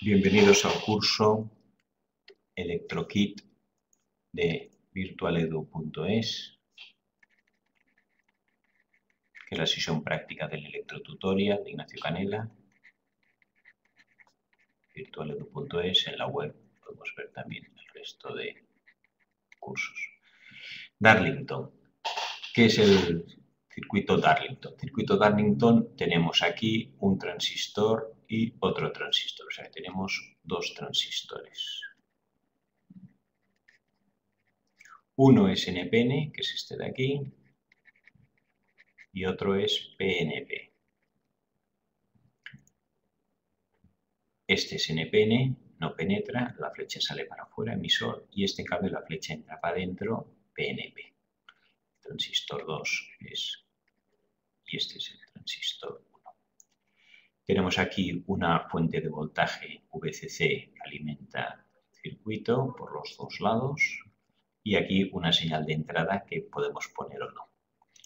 Bienvenidos al curso ElectroKit de virtualedu.es, que es la sesión práctica del electrotutorial de Ignacio Canela. Virtualedu.es, en la web podemos ver también el resto de cursos. Darlington. ¿Qué es el circuito Darlington? Circuito Darlington, tenemos aquí un transistor y otro transistor, o sea que tenemos dos transistores. Uno es NPN, que es este de aquí, y otro es PNP. Este es NPN, no penetra, la flecha sale para afuera, emisor, y este en cambio la flecha entra para adentro, PNP. Transistor 2 es, y este es el transistor 1. Tenemos aquí una fuente de voltaje VCC que alimenta el circuito por los dos lados, y aquí una señal de entrada que podemos poner o no.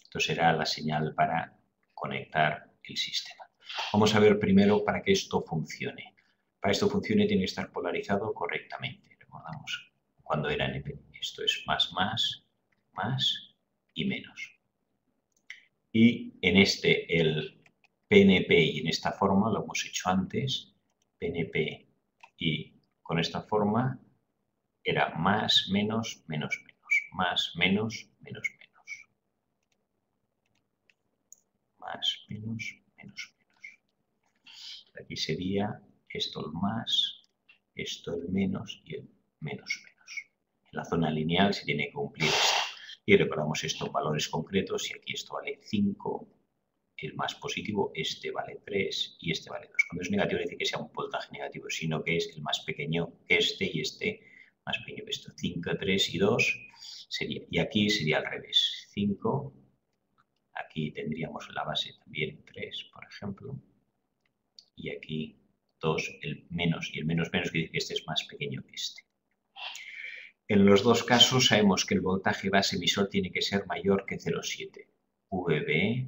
Esto será la señal para conectar el sistema. Vamos a ver primero para que esto funcione. Para que esto funcione tiene que estar polarizado correctamente. Recordamos cuando era NP. Esto es más, y menos. Y en este, el PNP, y en esta forma, lo hemos hecho antes, PNP y con esta forma era más, menos, menos, menos. Más, menos, menos, menos. Más, menos, menos, menos. Aquí sería esto el más, esto el menos y el menos, menos. En la zona lineal se tiene que cumplir esto. Y recordamos estos valores concretos, y aquí esto vale 5, el más positivo, este vale 3 y este vale 2. Cuando es negativo no dice que sea un voltaje negativo, sino que es el más pequeño que este y este más pequeño que esto. 5, 3 y 2 sería, y aquí sería al revés. 5, aquí tendríamos la base también 3, por ejemplo, y aquí 2, el menos, y el menos menos quiere decir que este es más pequeño que este. En los dos casos sabemos que el voltaje base emisor tiene que ser mayor que 0,7. VB,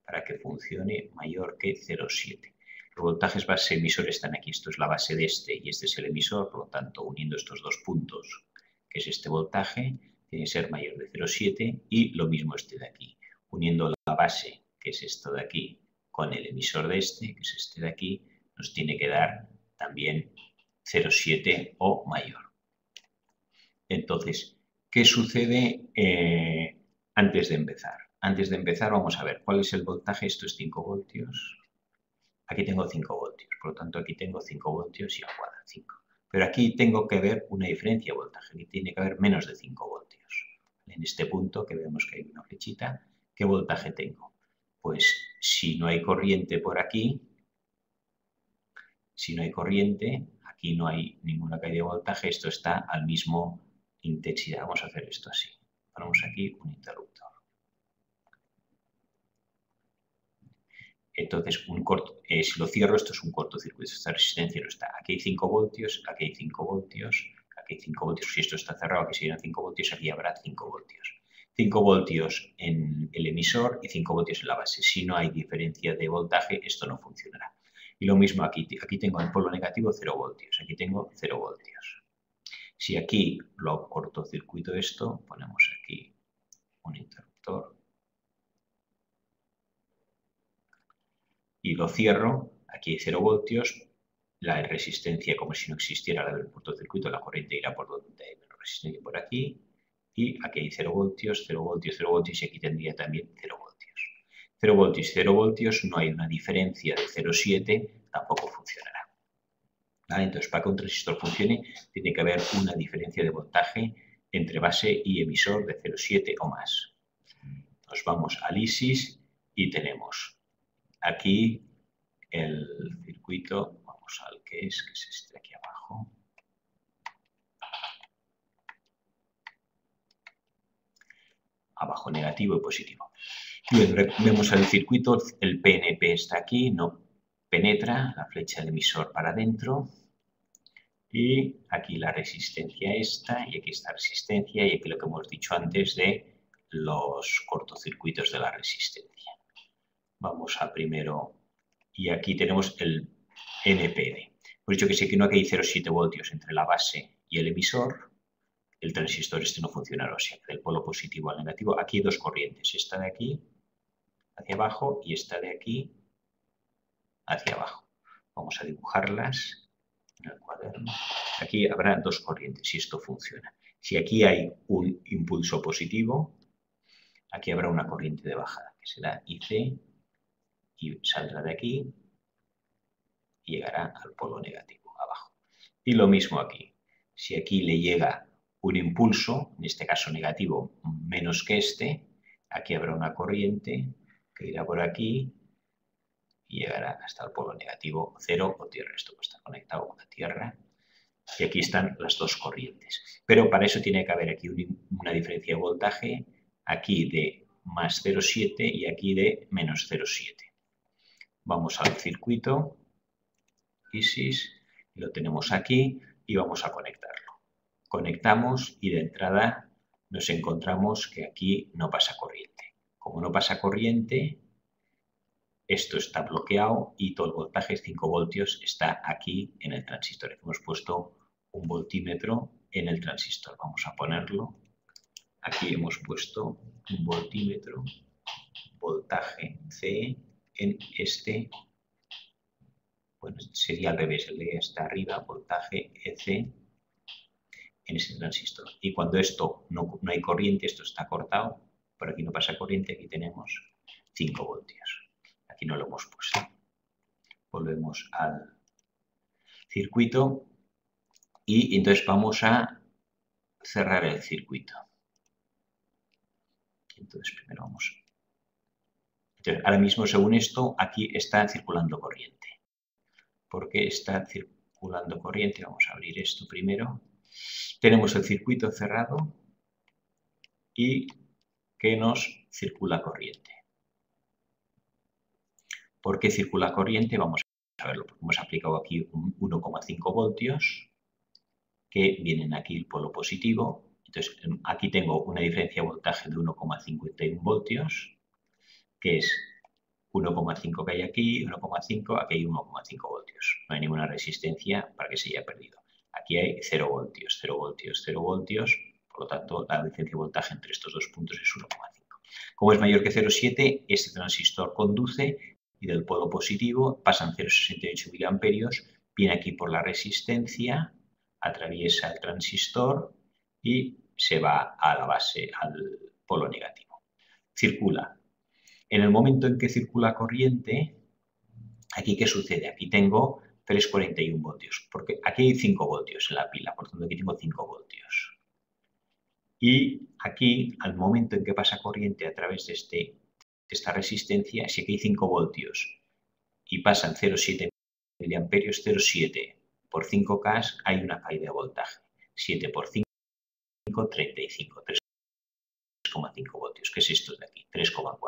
para que funcione, mayor que 0,7. Los voltajes base emisor están aquí. Esto es la base de este y este es el emisor. Por lo tanto, uniendo estos dos puntos, que es este voltaje, tiene que ser mayor de 0,7, y lo mismo este de aquí. Uniendo la base, que es esto de aquí, con el emisor de este, que es este de aquí, nos tiene que dar también 0,7 o mayor. Entonces, ¿qué sucede antes de empezar? Antes de empezar vamos a ver cuál es el voltaje. Esto es 5 voltios. Aquí tengo 5 voltios, por lo tanto aquí tengo 5 voltios y a cuadra 5. Pero aquí tengo que ver una diferencia de voltaje, aquí tiene que haber menos de 5 voltios. En este punto que vemos que hay una flechita, ¿qué voltaje tengo? Pues si no hay corriente por aquí, aquí no hay ninguna caída de voltaje, esto está al mismo intensidad. Vamos a hacer esto así. Ponemos aquí un interruptor. Entonces, si lo cierro, esto es un cortocircuito. Esta resistencia no está. Aquí hay 5 voltios, aquí hay 5 voltios, aquí hay 5 voltios. Si esto está cerrado, aquí serían 5 voltios, aquí habrá 5 voltios. 5 voltios en el emisor y 5 voltios en la base. Si no hay diferencia de voltaje, esto no funcionará. Y lo mismo aquí. Aquí tengo en polo negativo 0 voltios. Aquí tengo 0 voltios. Si aquí lo cortocircuito esto, ponemos aquí un interruptor y lo cierro, aquí hay 0 voltios, la resistencia como si no existiera la del cortocircuito, la corriente irá por donde hay menos resistencia, por aquí, y aquí hay 0 voltios, 0 voltios, 0 voltios, y aquí tendría también 0 voltios. 0 voltios y 0 voltios, no hay una diferencia de 0,7, tampoco funcionará. ¿Vale? Entonces, para que un transistor funcione, tiene que haber una diferencia de voltaje entre base y emisor de 0,7 o más. Nos vamos al ISIS y tenemos aquí el circuito, vamos al que es este de aquí abajo. Abajo negativo y positivo. Bien, vemos el circuito, el PNP está aquí, no penetra, la flecha del emisor para adentro. Y aquí la resistencia esta, y aquí esta resistencia, y aquí lo que hemos dicho antes de los cortocircuitos de la resistencia. Vamos a primero, y aquí tenemos el NPN. Pues yo que sé que no hay 0,7 voltios entre la base y el emisor, el transistor este no funcionará, o sea, del polo positivo al negativo. Aquí hay dos corrientes, esta de aquí hacia abajo y esta de aquí hacia abajo. Vamos a dibujarlas en el cuaderno. Aquí habrá dos corrientes si esto funciona. Si aquí hay un impulso positivo, aquí habrá una corriente de bajada, que será IC, y saldrá de aquí y llegará al polo negativo, abajo. Y lo mismo aquí. Si aquí le llega un impulso, en este caso negativo, menos que este, aquí habrá una corriente que irá por aquí y llegará hasta el polo negativo, cero o tierra. Esto está conectado con la tierra. Y aquí están las dos corrientes. Pero para eso tiene que haber aquí una diferencia de voltaje, aquí de más 0,7 y aquí de menos 0,7. Vamos al circuito, ISIS, lo tenemos aquí y vamos a conectarlo. Conectamos y de entrada nos encontramos que aquí no pasa corriente. Como no pasa corriente, esto está bloqueado y todo el voltaje, 5 voltios, está aquí en el transistor. Hemos puesto un voltímetro en el transistor. Vamos a ponerlo. Aquí hemos puesto un voltímetro, voltaje C en este. Bueno, sería al revés, el de está arriba, voltaje EC en ese transistor. Y cuando esto no hay corriente, esto está cortado, por aquí no pasa corriente, aquí tenemos 5 voltios. Aquí no lo hemos puesto. Volvemos al circuito y entonces vamos a cerrar el circuito. Entonces primero vamos. Entonces, ahora mismo, según esto, aquí está circulando corriente. ¿Por qué está circulando corriente? Vamos a abrir esto primero. Tenemos el circuito cerrado y que nos circula corriente. ¿Por qué circula corriente? Vamos a verlo. Hemos aplicado aquí un 1,5 voltios que vienen aquí el polo positivo. Entonces, aquí tengo una diferencia de voltaje de 1,51 voltios, que es 1,5 que hay aquí, 1,5, aquí hay 1,5 voltios. No hay ninguna resistencia para que se haya perdido. Aquí hay 0 voltios, 0 voltios, 0 voltios. Por lo tanto, la diferencia de voltaje entre estos dos puntos es 1,5. Como es mayor que 0,7, este transistor conduce y del polo positivo pasan 0,68 miliamperios, viene aquí por la resistencia, atraviesa el transistor y se va a la base, al polo negativo. Circula. En el momento en que circula corriente, ¿aquí qué sucede? Aquí tengo 3,41 voltios, porque aquí hay 5 voltios en la pila, por tanto aquí tengo 5 voltios. Y aquí, al momento en que pasa corriente a través de esta resistencia, si aquí hay 5 voltios y pasan 0,7 miliamperios, 0,7 por 5K hay una caída de voltaje. 7 por 5, 35, 3,5 voltios. ¿Qué es esto de aquí? 3,4.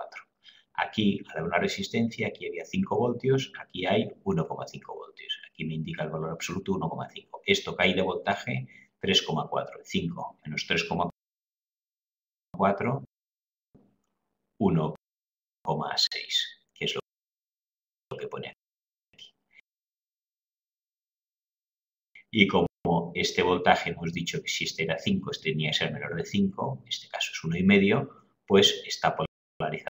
Aquí, al haber una resistencia, aquí había 5 voltios, aquí hay 1,5 voltios. Aquí me indica el valor absoluto 1,5. Esto cae de voltaje 3,4. 5 menos 3,4, 1,6, que es lo que pone aquí. Y como este voltaje hemos dicho que si este era 5, este tenía que ser menor de 5, en este caso es 1,5, pues está polarizado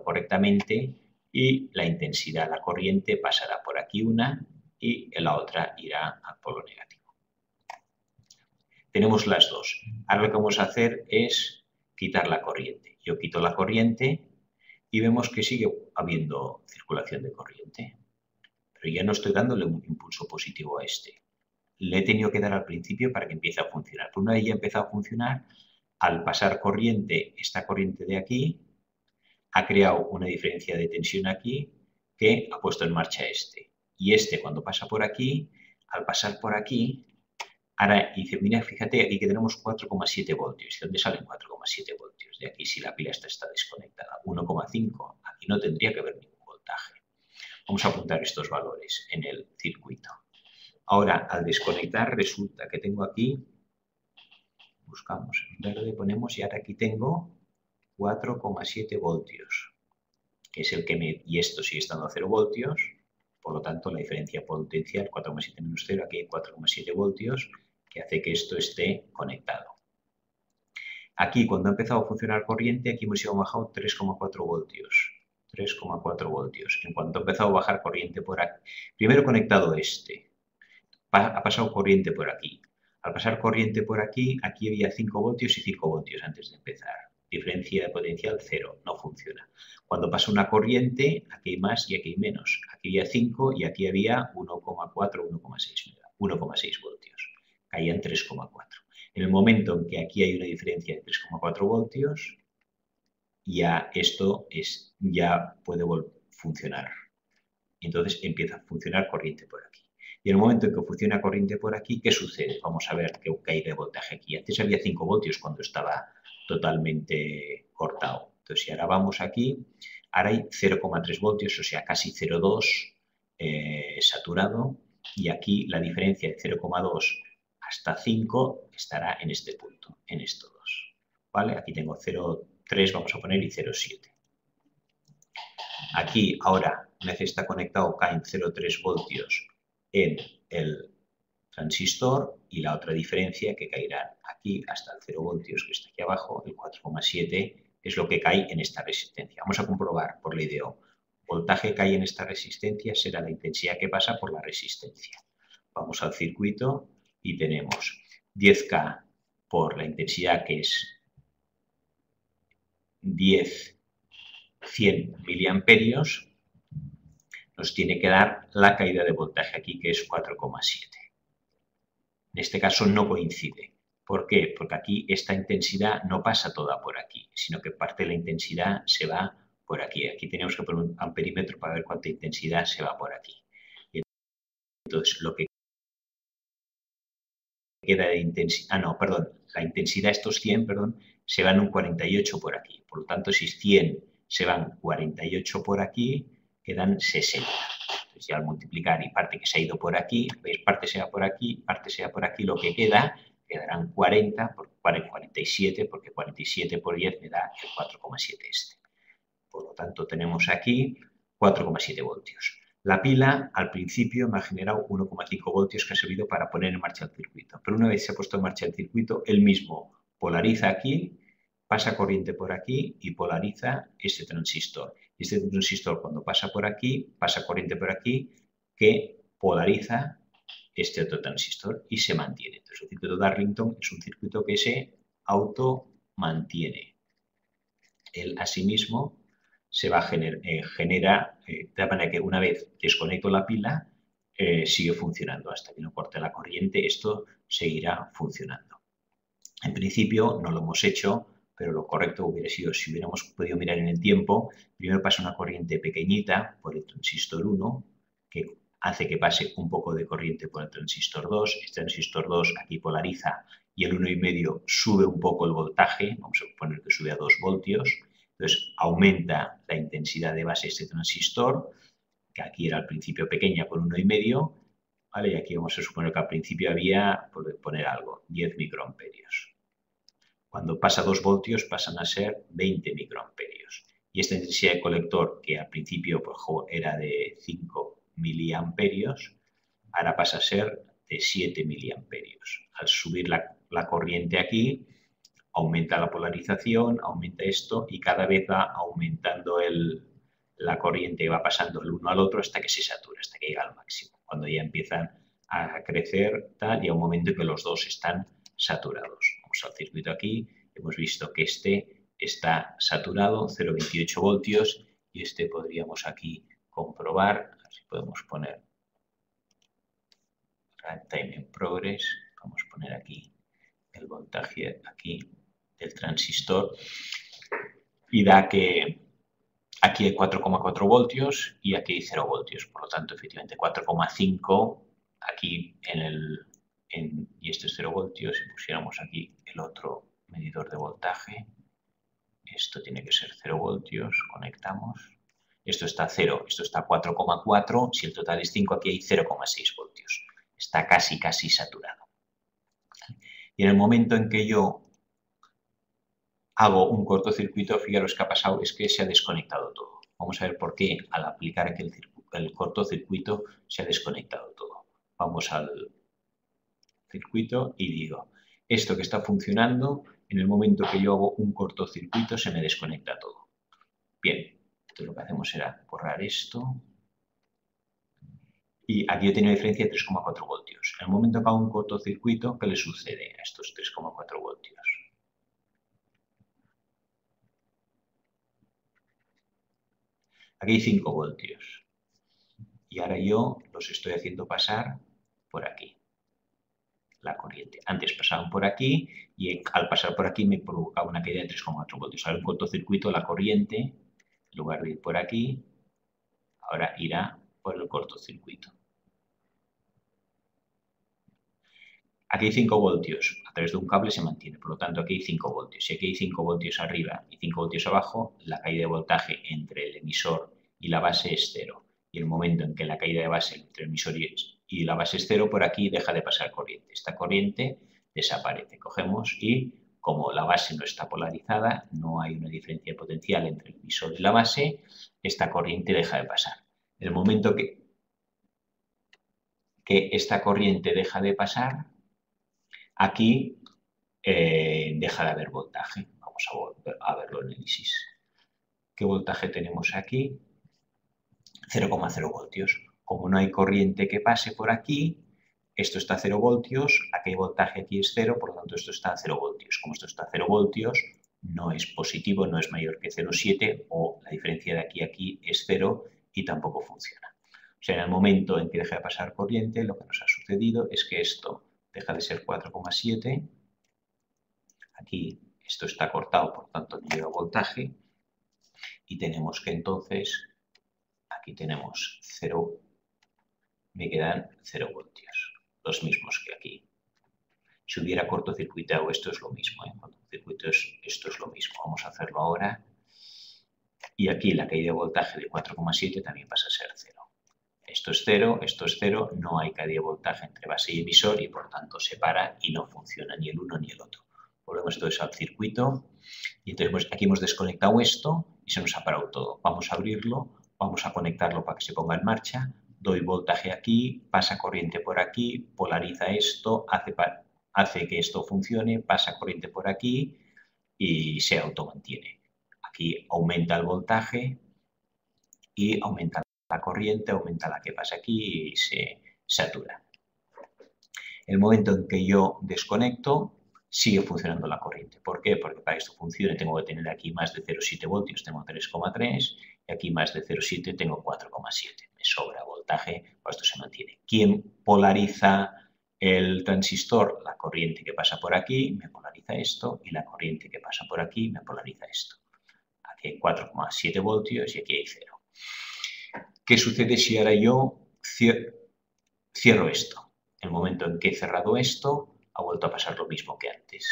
correctamente y la intensidad, la corriente pasará por aquí una y la otra irá al polo negativo. Tenemos las dos. Ahora lo que vamos a hacer es quitar la corriente. Yo quito la corriente y vemos que sigue habiendo circulación de corriente. Pero ya no estoy dándole un impulso positivo a este. Le he tenido que dar al principio para que empiece a funcionar. Pero una vez ya ha empezado a funcionar, al pasar corriente, esta corriente de aquí, ha creado una diferencia de tensión aquí que ha puesto en marcha este. Y este, cuando pasa por aquí, al pasar por aquí, ahora dice, mira, fíjate aquí que tenemos 4,7 voltios. ¿De dónde salen 4,7 voltios? De aquí, si la pila está desconectada. 1,5. Aquí no tendría que haber ningún voltaje. Vamos a apuntar estos valores en el circuito. Ahora, al desconectar, resulta que tengo aquí, buscamos en verde, ponemos, y ahora aquí tengo 4,7 voltios, que es el que y esto sigue estando a 0 voltios, Por lo tanto, la diferencia potencial 4,7 menos 0, aquí hay 4,7 voltios, que hace que esto esté conectado. Aquí, cuando ha empezado a funcionar corriente, aquí hemos bajado 3,4 voltios. 3,4 voltios. En cuanto ha empezado a bajar corriente por aquí, primero conectado este, ha pasado corriente por aquí. Al pasar corriente por aquí, aquí había 5 voltios y 5 voltios antes de empezar. Diferencia de potencial 0, no funciona. Cuando pasa una corriente, aquí hay más y aquí hay menos. Aquí había 5 y aquí había 1,4, 1,6 voltios. Caían 3,4. En el momento en que aquí hay una diferencia de 3,4 voltios, ya esto ya puede funcionar. Entonces empieza a funcionar corriente por aquí. Y en el momento en que funciona corriente por aquí, ¿qué sucede? Vamos a ver qué caída de voltaje aquí. Antes había 5 voltios cuando estaba totalmente cortado. Entonces, si ahora vamos aquí, ahora hay 0,3 voltios, o sea, casi 0,2 saturado. Y aquí la diferencia de 0,2 hasta 5 estará en este punto, en estos dos. ¿Vale? Aquí tengo 0,3, vamos a poner, y 0,7. Aquí, ahora, una vez está conectado, caen 0,3 voltios en el transistor y la otra diferencia que caerá aquí hasta el 0 voltios que está aquí abajo, el 4,7, es lo que cae en esta resistencia. Vamos a comprobar por ley de Ohm. Voltaje que cae en esta resistencia será la intensidad que pasa por la resistencia. Vamos al circuito y tenemos 10K por la intensidad que es 100 miliamperios, nos tiene que dar la caída de voltaje aquí, que es 4,7. En este caso no coincide. ¿Por qué? Porque aquí esta intensidad no pasa toda por aquí, sino que parte de la intensidad se va por aquí. Aquí tenemos que poner un amperímetro para ver cuánta intensidad se va por aquí. Y entonces, lo que queda de intensidad... la intensidad, estos 100, se van un 48 por aquí. Por lo tanto, si 100 se van 48 por aquí, quedan 60. Entonces, ya al multiplicar y parte que se ha ido por aquí, ¿veis? Parte se va por aquí, parte se va por aquí, lo que quedarán 40, 47, porque 47 por 10 me da el 4,7 este. Por lo tanto, tenemos aquí 4,7 voltios. La pila, al principio, me ha generado 1,5 voltios que ha servido para poner en marcha el circuito. Pero una vez se ha puesto en marcha el circuito, él mismo polariza aquí, pasa corriente por aquí y polariza este transistor. Este transistor, cuando pasa por aquí, pasa corriente por aquí, que polariza este otro transistor y se mantiene. Entonces, el circuito de Darlington es un circuito que se automantiene. Él, asimismo, se va a genera de tal manera que una vez desconecto la pila, sigue funcionando hasta que no corte la corriente. Esto seguirá funcionando. En principio no lo hemos hecho, pero lo correcto hubiera sido, si hubiéramos podido mirar en el tiempo, primero pasa una corriente pequeñita por el transistor 1, que hace que pase un poco de corriente por el transistor 2. Este transistor 2 aquí polariza y el 1,5 sube un poco el voltaje, vamos a poner que sube a 2 voltios. Entonces aumenta la intensidad de base de este transistor, que aquí era al principio pequeña con 1,5, ¿vale? Y aquí vamos a suponer que al principio había, por poner algo, 10 microamperios. Cuando pasa 2 voltios pasan a ser 20 microamperios. Y esta intensidad de colector, que al principio era de 5 miliamperios, ahora pasa a ser de 7 miliamperios. Al subir la corriente aquí, aumenta la polarización, aumenta esto y cada vez va aumentando la corriente, va pasando el uno al otro hasta que se satura, hasta que llega al máximo. Cuando ya empiezan a crecer, llega un momento en que los dos están saturados. Vamos al circuito aquí, hemos visto que este está saturado, 0,28 voltios, y este podríamos aquí comprobar, a ver si podemos poner time in progress, vamos a poner aquí el voltaje aquí del transistor y da que aquí hay 4,4 voltios y aquí hay 0 voltios, por lo tanto, efectivamente, 4,5 aquí y esto es 0 voltios. Si pusiéramos aquí el otro medidor de voltaje, esto tiene que ser 0 voltios, conectamos. Esto está a 0, esto está a 4,4, si el total es 5, aquí hay 0,6 voltios. Está casi saturado. Y en el momento en que yo hago un cortocircuito, fijaros que ha pasado, es que se ha desconectado todo. Vamos a ver por qué al aplicar aquí el el cortocircuito se ha desconectado todo. Vamos al circuito y digo, esto que está funcionando, en el momento que yo hago un cortocircuito se me desconecta todo. Bien, entonces lo que hacemos será borrar esto. Y aquí yo tengo una diferencia de 3,4 voltios. En el momento que hago un cortocircuito, ¿qué le sucede a estos 3,4 voltios? Aquí hay 5 voltios. Y ahora yo los estoy haciendo pasar por aquí. La corriente. Antes pasaban por aquí y al pasar por aquí me provocaba una caída de 3,4 voltios. Ahora un cortocircuito, la corriente, en lugar de ir por aquí, ahora irá por el cortocircuito. Aquí hay 5 voltios, a través de un cable se mantiene, por lo tanto aquí hay 5 voltios. Si aquí hay 5 voltios arriba y 5 voltios abajo, la caída de voltaje entre el emisor y la base es cero. Y el momento en que la caída de base entre el emisor y la base es cero, por aquí deja de pasar corriente. Esta corriente desaparece. Cogemos y, como la base no está polarizada, no hay una diferencia potencial entre el emisor y la base, esta corriente deja de pasar. En el momento que esta corriente deja de pasar, aquí deja de haber voltaje. Vamos a volver a verlo en análisis. ¿Qué voltaje tenemos aquí? 0,0 voltios. Como no hay corriente que pase por aquí, esto está a 0 voltios, aquí hay voltaje, aquí es 0, por lo tanto esto está a 0 voltios. Como esto está a 0 voltios, no es positivo, no es mayor que 0,7 o la diferencia de aquí a aquí es 0 y tampoco funciona. O sea, en el momento en que deja de pasar corriente, lo que nos ha sucedido es que esto deja de ser 4,7. Aquí esto está cortado, por tanto no llega voltaje. Y tenemos que entonces, aquí tenemos 0, me quedan 0 voltios, los mismos que aquí. Si hubiera cortocircuitado esto es lo mismo, ¿eh? Cortocircuito esto es lo mismo. Vamos a hacerlo ahora. Y aquí la caída de voltaje de 4,7 también pasa a ser 0. Esto es 0, no hay caída de voltaje entre base y emisor y por tanto se para y no funciona ni el uno ni el otro. Volvemos entonces al circuito y entonces pues, aquí hemos desconectado esto y se nos ha parado todo. Vamos a abrirlo, vamos a conectarlo para que se ponga en marcha, doy voltaje aquí, pasa corriente por aquí, polariza esto, hace que esto funcione, pasa corriente por aquí y se automantiene. Aquí aumenta el voltaje y aumenta la corriente, aumenta la que pasa aquí y se satura. El momento en que yo desconecto, sigue funcionando la corriente. ¿Por qué? Porque para que esto funcione tengo que tener aquí más de 0,7 voltios, tengo 3,3 y aquí más de 0,7 tengo 4,7. Me sobra voltaje, pues esto se mantiene. ¿Quién polariza el transistor? La corriente que pasa por aquí me polariza esto y la corriente que pasa por aquí me polariza esto. Aquí hay 4,7 voltios y aquí hay 0. ¿Qué sucede si ahora yo cierro esto? En el momento en que he cerrado esto, ha vuelto a pasar lo mismo que antes.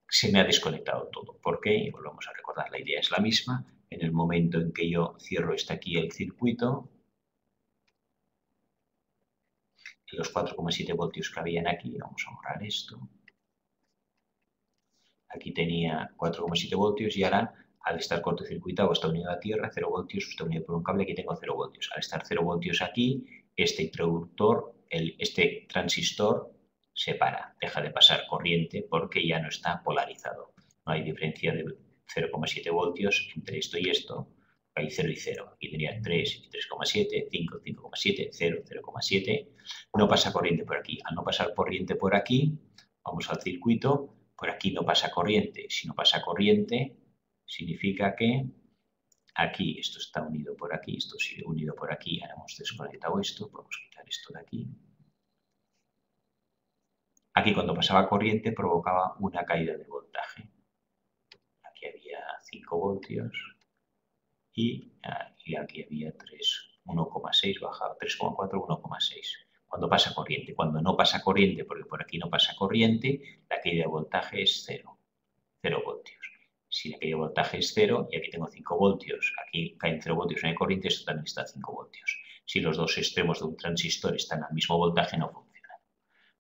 Se me ha desconectado todo. ¿Por qué? Y volvemos a recordar, la idea es la misma. En el momento en que yo cierro aquí el circuito, los 4,7 voltios que habían aquí, vamos a borrar esto. Aquí tenía 4,7 voltios y ahora, al estar cortocircuitado, está unido a tierra, 0 voltios, está unido por un cable, aquí tengo 0 voltios. Al estar 0 voltios aquí, este interruptor, este transistor se para, deja de pasar corriente porque ya no está polarizado. No hay diferencia de 0,7 voltios entre esto y esto, hay 0 y 0. Aquí tenía 3 y 3,7, 5, 5,7, 0, 0,7. No pasa corriente por aquí. Al no pasar corriente por aquí, vamos al circuito. Por aquí no pasa corriente. Si no pasa corriente, significa que aquí esto está unido por aquí, esto sigue unido por aquí. Ahora hemos desconectado esto, podemos quitar esto de aquí. Aquí cuando pasaba corriente provocaba una caída de voltaje. Aquí había 5 voltios y aquí había 1,6, bajaba 3,4, 1,6. Cuando pasa corriente. Cuando no pasa corriente, porque por aquí no pasa corriente, la caída de voltaje es 0. 0 voltios. Si la caída de voltaje es 0 y aquí tengo 5 voltios, aquí caen 0 voltios, no hay corriente, esto también está a 5 voltios. Si los dos extremos de un transistor están al mismo voltaje, no funciona.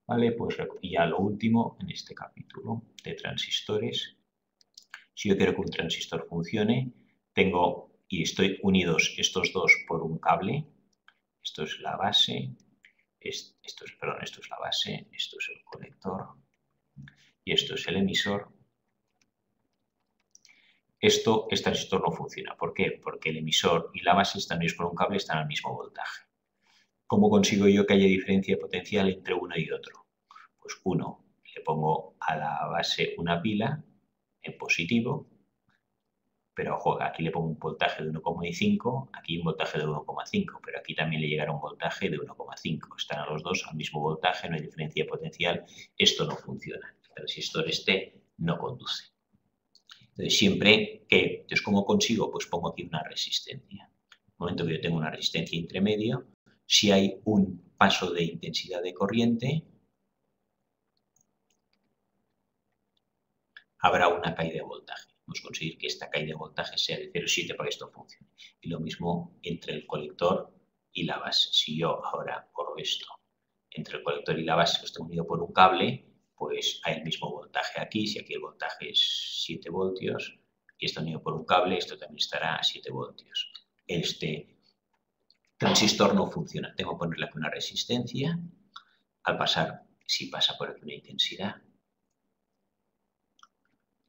¿Vale? Pues ya lo último en este capítulo de transistores. Si yo quiero que un transistor funcione, tengo y estoy unidos estos dos por un cable. Esto es la base, esto es la base, esto es el colector y esto es el emisor. Este transistor no funciona. ¿Por qué? Porque el emisor y la base están unidos por un cable, están al mismo voltaje. ¿Cómo consigo yo que haya diferencia de potencial entre uno y otro? Pues uno, le pongo a la base una pila en positivo, pero ojo, aquí le pongo un voltaje de 1,5, aquí un voltaje de 1,5, pero aquí también le llegará un voltaje de 1,5. Están a los dos al mismo voltaje, no hay diferencia de potencial. Esto no funciona. El transistor este no conduce. Entonces, entonces, ¿cómo consigo? Pues pongo aquí una resistencia. En el momento que yo tengo una resistencia intermedio, si hay un paso de intensidad de corriente, habrá una caída de voltaje. Vamos a conseguir que esta caída de voltaje sea de 0,7 para que esto funcione. Y lo mismo entre el colector y la base. Si yo ahora corro esto entre el colector y la base, que está unido por un cable, pues hay el mismo voltaje aquí. Si aquí el voltaje es 7 voltios y está unido por un cable, esto también estará a 7 voltios. Este transistor no funciona. Tengo que ponerle aquí una resistencia. Al pasar, si pasa por aquí una intensidad,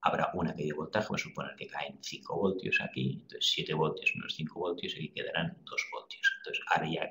habrá una caída de voltaje, vamos a suponer que caen 5 voltios aquí, entonces 7 voltios menos 5 voltios, aquí quedarán 2 voltios. Entonces ahora ya